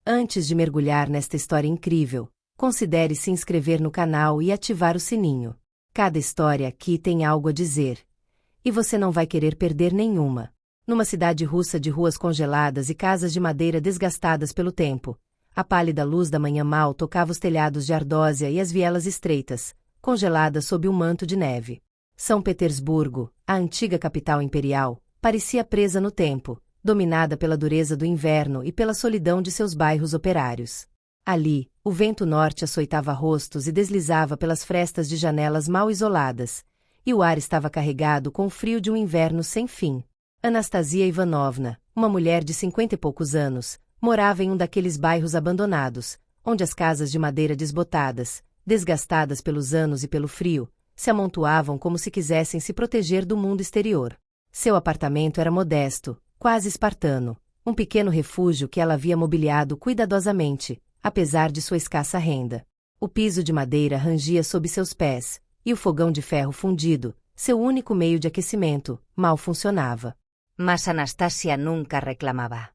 Antes de mergulhar nesta história incrível, considere se inscrever no canal e ativar o sininho. Cada história aqui tem algo a dizer. E você não vai querer perder nenhuma. Numa cidade russa de ruas congeladas e casas de madeira desgastadas pelo tempo, a pálida luz da manhã mal tocava os telhados de ardósia e as vielas estreitas, congeladas sob um manto de neve. São Petersburgo, a antiga capital imperial, parecia presa no tempo, dominada pela dureza do inverno e pela solidão de seus bairros operários. Ali, o vento norte açoitava rostos e deslizava pelas frestas de janelas mal isoladas, e o ar estava carregado com o frio de um inverno sem fim. Anastasia Ivanovna, uma mulher de 50 e poucos anos, morava em um daqueles bairros abandonados, onde as casas de madeira desbotadas, desgastadas pelos anos e pelo frio, se amontoavam como se quisessem se proteger do mundo exterior. Seu apartamento era modesto, quase espartano, um pequeno refúgio que ela havia mobiliado cuidadosamente, apesar de sua escassa renda. O piso de madeira rangia sob seus pés, e o fogão de ferro fundido, seu único meio de aquecimento, mal funcionava. Mas Anastasia nunca reclamava.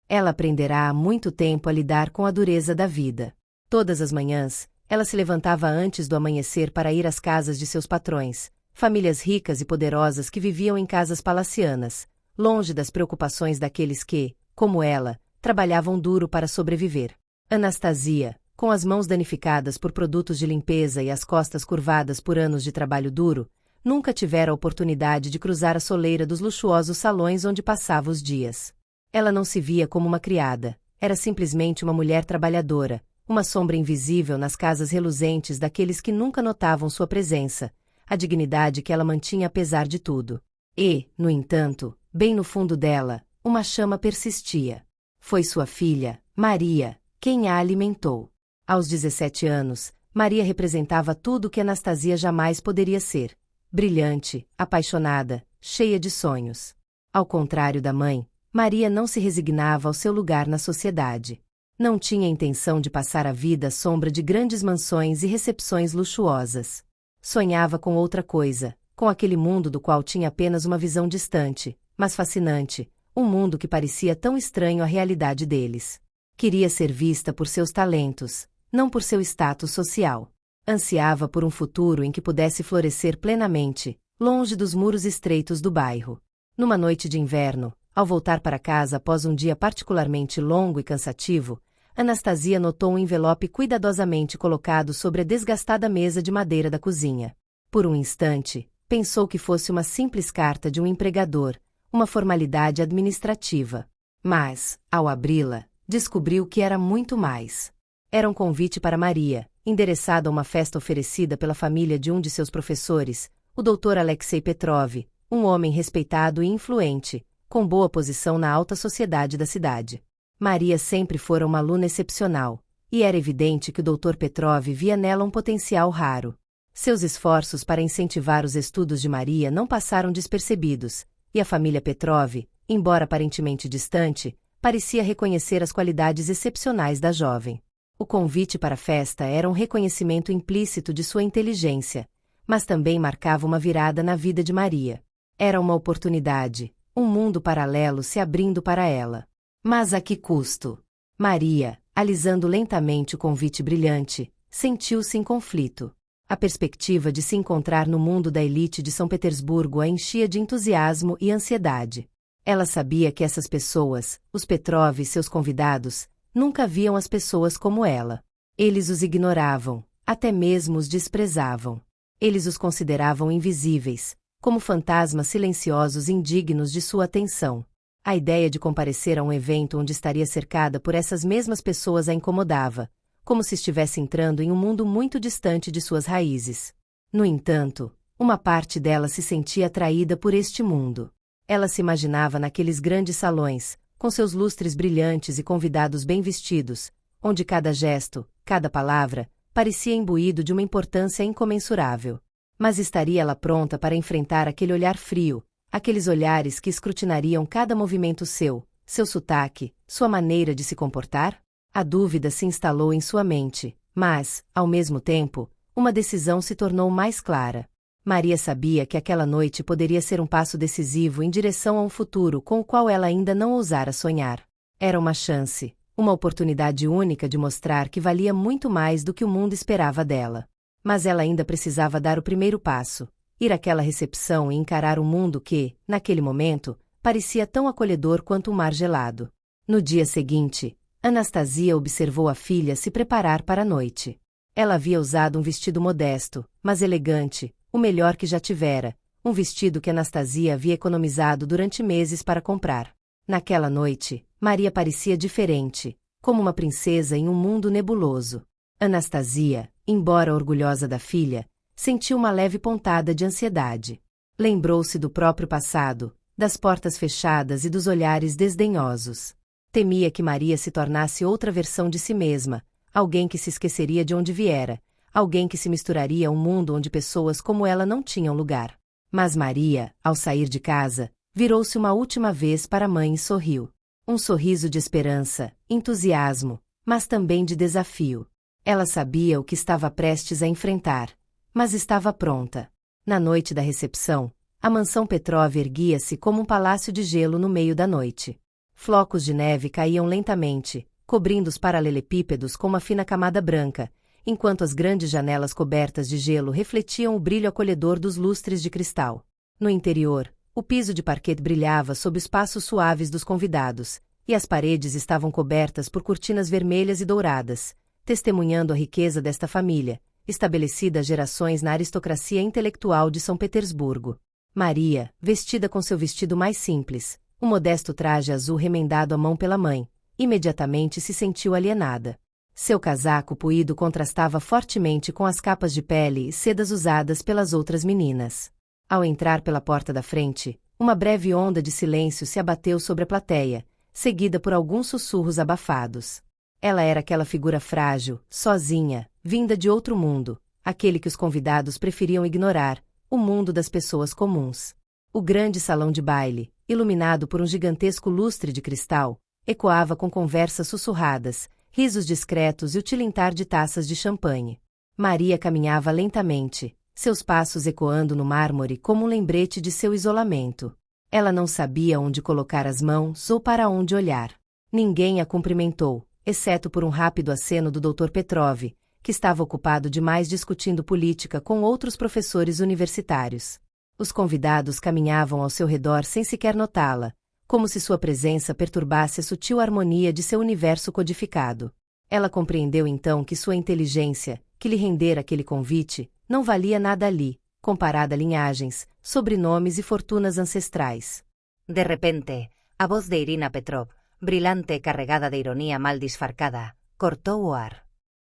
Ela aprenderá há muito tempo a lidar com a dureza da vida. Todas as manhãs, ela se levantava antes do amanhecer para ir às casas de seus patrões, famílias ricas e poderosas que viviam em casas palacianas, longe das preocupações daqueles que, como ela, trabalhavam duro para sobreviver. Anastasia, com as mãos danificadas por produtos de limpeza e as costas curvadas por anos de trabalho duro, nunca tivera a oportunidade de cruzar a soleira dos luxuosos salões onde passava os dias. Ela não se via como uma criada, era simplesmente uma mulher trabalhadora, uma sombra invisível nas casas reluzentes daqueles que nunca notavam sua presença, a dignidade que ela mantinha apesar de tudo. E, no entanto, bem no fundo dela, uma chama persistia. Foi sua filha, Maria, quem a alimentou. Aos 17 anos, Maria representava tudo o que Anastasia jamais poderia ser. Brilhante, apaixonada, cheia de sonhos. Ao contrário da mãe, Maria não se resignava ao seu lugar na sociedade. Não tinha intenção de passar a vida à sombra de grandes mansões e recepções luxuosas. Sonhava com outra coisa, com aquele mundo do qual tinha apenas uma visão distante, mas fascinante, um mundo que parecia tão estranho à realidade deles. Queria ser vista por seus talentos, não por seu status social. Ansiava por um futuro em que pudesse florescer plenamente, longe dos muros estreitos do bairro. Numa noite de inverno, ao voltar para casa após um dia particularmente longo e cansativo, Anastasia notou um envelope cuidadosamente colocado sobre a desgastada mesa de madeira da cozinha. Por um instante, pensou que fosse uma simples carta de um empregador, uma formalidade administrativa. Mas, ao abri-la, descobriu que era muito mais. Era um convite para Maria, endereçado a uma festa oferecida pela família de um de seus professores, o Dr. Alexei Petrov, um homem respeitado e influente, com boa posição na alta sociedade da cidade. Maria sempre fora uma aluna excepcional, e era evidente que o Dr. Petrov via nela um potencial raro. Seus esforços para incentivar os estudos de Maria não passaram despercebidos, e a família Petrov, embora aparentemente distante, parecia reconhecer as qualidades excepcionais da jovem. O convite para a festa era um reconhecimento implícito de sua inteligência, mas também marcava uma virada na vida de Maria. Era uma oportunidade, um mundo paralelo se abrindo para ela. Mas a que custo? Maria, alisando lentamente o convite brilhante, sentiu-se em conflito. A perspectiva de se encontrar no mundo da elite de São Petersburgo a enchia de entusiasmo e ansiedade. Ela sabia que essas pessoas, os Petrov e seus convidados, nunca viam as pessoas como ela. Eles os ignoravam, até mesmo os desprezavam. Eles os consideravam invisíveis, como fantasmas silenciosos indignos de sua atenção. A ideia de comparecer a um evento onde estaria cercada por essas mesmas pessoas a incomodava, como se estivesse entrando em um mundo muito distante de suas raízes. No entanto, uma parte dela se sentia atraída por este mundo. Ela se imaginava naqueles grandes salões, com seus lustres brilhantes e convidados bem vestidos, onde cada gesto, cada palavra, parecia imbuído de uma importância incomensurável. Mas estaria ela pronta para enfrentar aquele olhar frio, aqueles olhares que escrutinariam cada movimento seu sotaque, sua maneira de se comportar? A dúvida se instalou em sua mente, mas, ao mesmo tempo, uma decisão se tornou mais clara. Maria sabia que aquela noite poderia ser um passo decisivo em direção a um futuro com o qual ela ainda não ousara sonhar. Era uma chance, uma oportunidade única de mostrar que valia muito mais do que o mundo esperava dela. Mas ela ainda precisava dar o primeiro passo, ir àquela recepção e encarar um mundo que, naquele momento, parecia tão acolhedor quanto um mar gelado. No dia seguinte, Anastasia observou a filha se preparar para a noite. Ela havia usado um vestido modesto, mas elegante, o melhor que já tivera, um vestido que Anastasia havia economizado durante meses para comprar. Naquela noite, Maria parecia diferente, como uma princesa em um mundo nebuloso. Anastasia, embora orgulhosa da filha, sentiu uma leve pontada de ansiedade. Lembrou-se do próprio passado, das portas fechadas e dos olhares desdenhosos. Temia que Maria se tornasse outra versão de si mesma, alguém que se esqueceria de onde viera, alguém que se misturaria a um mundo onde pessoas como ela não tinham lugar. Mas Maria, ao sair de casa, virou-se uma última vez para a mãe e sorriu. Um sorriso de esperança, entusiasmo, mas também de desafio. Ela sabia o que estava prestes a enfrentar, mas estava pronta. Na noite da recepção, a mansão Petrov erguia-se como um palácio de gelo no meio da noite. Flocos de neve caíam lentamente, cobrindo os paralelepípedos com uma fina camada branca, enquanto as grandes janelas cobertas de gelo refletiam o brilho acolhedor dos lustres de cristal. No interior, o piso de parquet brilhava sob os passos suaves dos convidados, e as paredes estavam cobertas por cortinas vermelhas e douradas, testemunhando a riqueza desta família, estabelecida há gerações na aristocracia intelectual de São Petersburgo. Maria, vestida com seu vestido mais simples, um modesto traje azul remendado à mão pela mãe, imediatamente se sentiu alienada. Seu casaco puído contrastava fortemente com as capas de pele e sedas usadas pelas outras meninas. Ao entrar pela porta da frente, uma breve onda de silêncio se abateu sobre a plateia, seguida por alguns sussurros abafados. Ela era aquela figura frágil, sozinha, vinda de outro mundo, aquele que os convidados preferiam ignorar, o mundo das pessoas comuns. O grande salão de baile, iluminado por um gigantesco lustre de cristal, ecoava com conversas sussurradas, risos discretos e o tilintar de taças de champanhe. Maria caminhava lentamente, seus passos ecoando no mármore como um lembrete de seu isolamento. Ela não sabia onde colocar as mãos ou para onde olhar. Ninguém a cumprimentou, exceto por um rápido aceno do Dr. Petrov, que estava ocupado demais discutindo política com outros professores universitários. Os convidados caminhavam ao seu redor sem sequer notá-la, como se sua presença perturbasse a sutil harmonia de seu universo codificado. Ela compreendeu então que sua inteligência, que lhe rendera aquele convite, não valia nada ali, comparada a linhagens, sobrenomes e fortunas ancestrais. De repente, a voz de Irina Petrov, brilhante e carregada de ironia mal disfarçada, cortou o ar.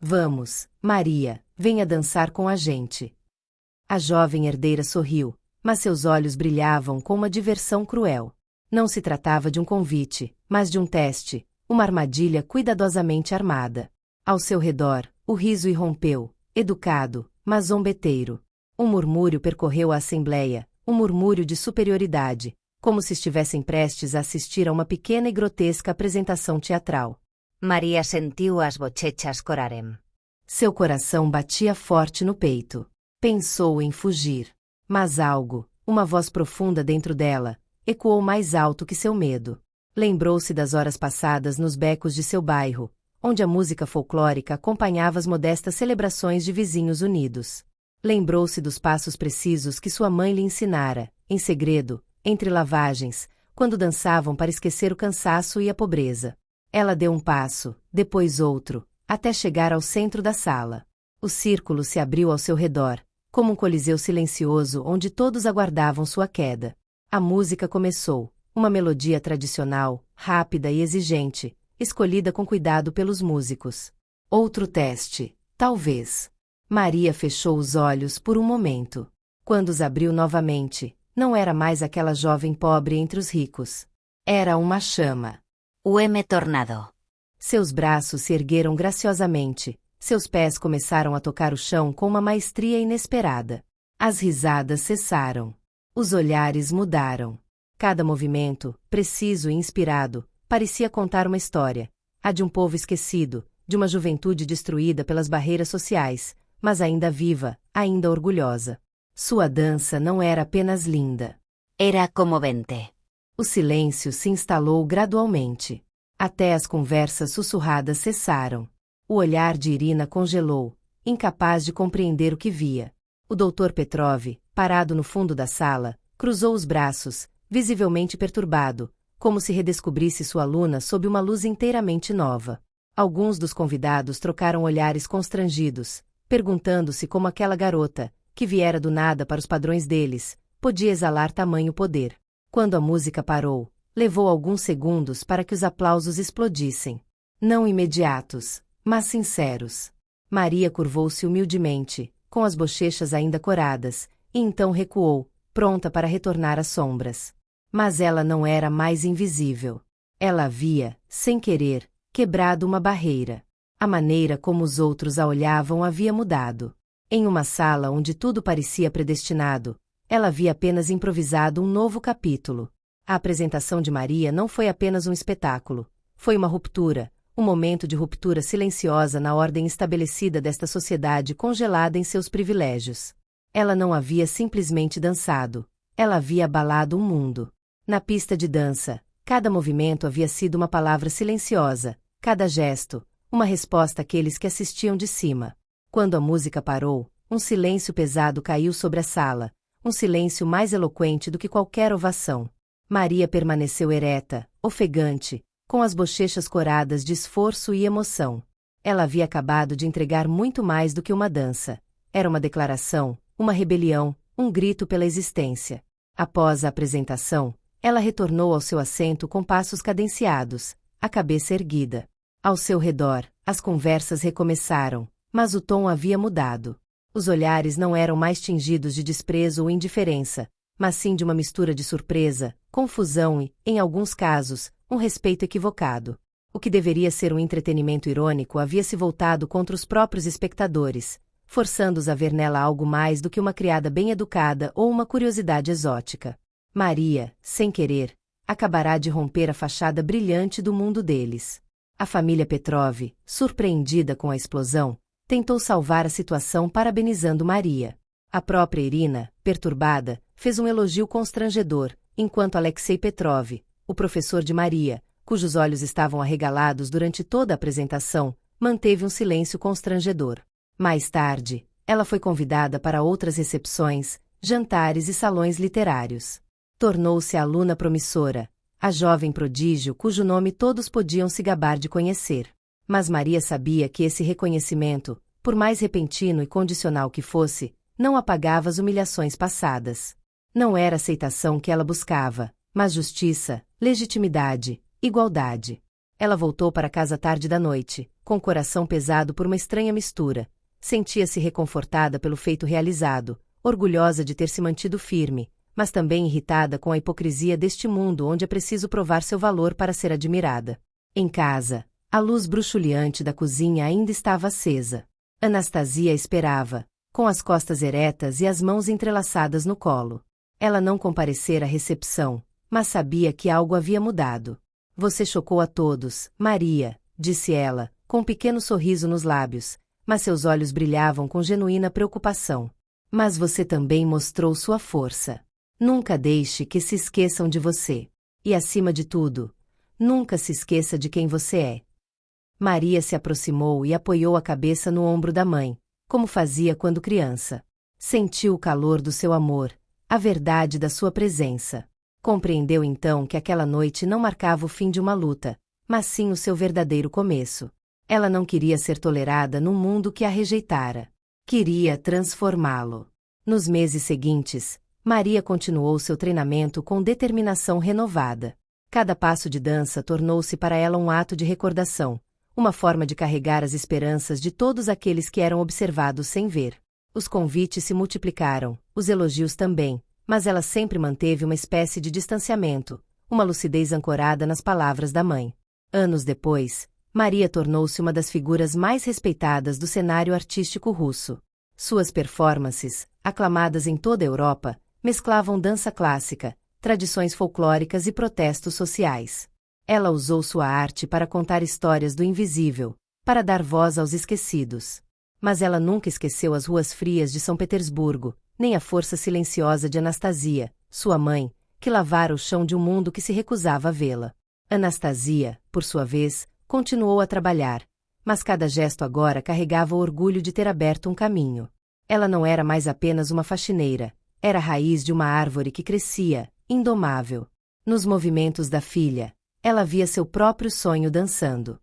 Vamos, Maria, venha dançar com a gente. A jovem herdeira sorriu, mas seus olhos brilhavam com uma diversão cruel. Não se tratava de um convite, mas de um teste, uma armadilha cuidadosamente armada. Ao seu redor, o riso irrompeu, educado, mas zombeteiro. Um murmúrio percorreu a assembleia, um murmúrio de superioridade, como se estivessem prestes a assistir a uma pequena e grotesca apresentação teatral. Maria sentiu as bochechas corarem. Seu coração batia forte no peito. Pensou em fugir. Mas algo, uma voz profunda dentro dela, ecoou mais alto que seu medo. Lembrou-se das horas passadas nos becos de seu bairro, onde a música folclórica acompanhava as modestas celebrações de vizinhos unidos. Lembrou-se dos passos precisos que sua mãe lhe ensinara, em segredo, entre lavagens, quando dançavam para esquecer o cansaço e a pobreza. Ela deu um passo, depois outro, até chegar ao centro da sala. O círculo se abriu ao seu redor, como um coliseu silencioso onde todos aguardavam sua queda. A música começou, uma melodia tradicional, rápida e exigente, escolhida com cuidado pelos músicos. Outro teste, talvez. Maria fechou os olhos por um momento. Quando os abriu novamente, não era mais aquela jovem pobre entre os ricos. Era uma chama. O M tornado. Seus braços se ergueram graciosamente, seus pés começaram a tocar o chão com uma maestria inesperada. As risadas cessaram. Os olhares mudaram. Cada movimento, preciso e inspirado, parecia contar uma história. A de um povo esquecido, de uma juventude destruída pelas barreiras sociais, mas ainda viva, ainda orgulhosa. Sua dança não era apenas linda. Era comovente. O silêncio se instalou gradualmente. Até as conversas sussurradas cessaram. O olhar de Irina congelou, incapaz de compreender o que via. O Dr. Petrov, parado no fundo da sala, cruzou os braços, visivelmente perturbado, como se redescobrisse sua aluna sob uma luz inteiramente nova. Alguns dos convidados trocaram olhares constrangidos, perguntando-se como aquela garota, que viera do nada para os padrões deles, podia exalar tamanho poder. Quando a música parou, levou alguns segundos para que os aplausos explodissem. Não imediatos, mas sinceros. Maria curvou-se humildemente, com as bochechas ainda coradas, e então recuou, pronta para retornar às sombras. Mas ela não era mais invisível. Ela havia, sem querer, quebrado uma barreira. A maneira como os outros a olhavam havia mudado. Em uma sala onde tudo parecia predestinado, ela havia apenas improvisado um novo capítulo. A apresentação de Maria não foi apenas um espetáculo. Foi uma ruptura, um momento de ruptura silenciosa na ordem estabelecida desta sociedade congelada em seus privilégios. Ela não havia simplesmente dançado. Ela havia abalado um mundo. Na pista de dança, cada movimento havia sido uma palavra silenciosa, cada gesto, uma resposta àqueles que assistiam de cima. Quando a música parou, um silêncio pesado caiu sobre a sala, um silêncio mais eloquente do que qualquer ovação. Maria permaneceu ereta, ofegante, com as bochechas coradas de esforço e emoção. Ela havia acabado de entregar muito mais do que uma dança. Era uma declaração, uma rebelião, um grito pela existência. Após a apresentação, ela retornou ao seu assento com passos cadenciados, a cabeça erguida. Ao seu redor, as conversas recomeçaram, mas o tom havia mudado. Os olhares não eram mais tingidos de desprezo ou indiferença, mas sim de uma mistura de surpresa, confusão e, em alguns casos, um respeito equivocado. O que deveria ser um entretenimento irônico havia se voltado contra os próprios espectadores, forçando-os a ver nela algo mais do que uma criada bem educada ou uma curiosidade exótica. Maria, sem querer, acabará de romper a fachada brilhante do mundo deles. A família Petrov, surpreendida com a explosão, tentou salvar a situação parabenizando Maria. A própria Irina, perturbada, fez um elogio constrangedor, enquanto Alexei Petrov, o professor de Maria, cujos olhos estavam arregalados durante toda a apresentação, manteve um silêncio constrangedor. Mais tarde, ela foi convidada para outras recepções, jantares e salões literários. Tornou-se a aluna promissora, a jovem prodígio cujo nome todos podiam se gabar de conhecer. Mas Maria sabia que esse reconhecimento, por mais repentino e condicional que fosse, não apagava as humilhações passadas. Não era aceitação que ela buscava, mas justiça, legitimidade, igualdade. Ela voltou para casa tarde da noite, com o coração pesado por uma estranha mistura. Sentia-se reconfortada pelo feito realizado, orgulhosa de ter se mantido firme, mas também irritada com a hipocrisia deste mundo onde é preciso provar seu valor para ser admirada. Em casa, a luz bruxuleante da cozinha ainda estava acesa. Anastasia esperava, com as costas eretas e as mãos entrelaçadas no colo. Ela não comparecera à recepção, mas sabia que algo havia mudado. Você chocou a todos, Maria, disse ela, com um pequeno sorriso nos lábios, mas seus olhos brilhavam com genuína preocupação. Mas você também mostrou sua força. Nunca deixe que se esqueçam de você. E acima de tudo, nunca se esqueça de quem você é. Maria se aproximou e apoiou a cabeça no ombro da mãe, como fazia quando criança. Sentiu o calor do seu amor, a verdade da sua presença. Compreendeu então que aquela noite não marcava o fim de uma luta, mas sim o seu verdadeiro começo. Ela não queria ser tolerada num mundo que a rejeitara. Queria transformá-lo. Nos meses seguintes, Maria continuou seu treinamento com determinação renovada. Cada passo de dança tornou-se para ela um ato de recordação, uma forma de carregar as esperanças de todos aqueles que eram observados sem ver. Os convites se multiplicaram, os elogios também, mas ela sempre manteve uma espécie de distanciamento, uma lucidez ancorada nas palavras da mãe. Anos depois, Maria tornou-se uma das figuras mais respeitadas do cenário artístico russo. Suas performances, aclamadas em toda a Europa, mesclavam dança clássica, tradições folclóricas e protestos sociais. Ela usou sua arte para contar histórias do invisível, para dar voz aos esquecidos. Mas ela nunca esqueceu as ruas frias de São Petersburgo, nem a força silenciosa de Anastasia, sua mãe, que lavara o chão de um mundo que se recusava a vê-la. Anastasia, por sua vez, continuou a trabalhar, mas cada gesto agora carregava o orgulho de ter aberto um caminho. Ela não era mais apenas uma faxineira, era a raiz de uma árvore que crescia, indomável. Nos movimentos da filha, ela via seu próprio sonho dançando.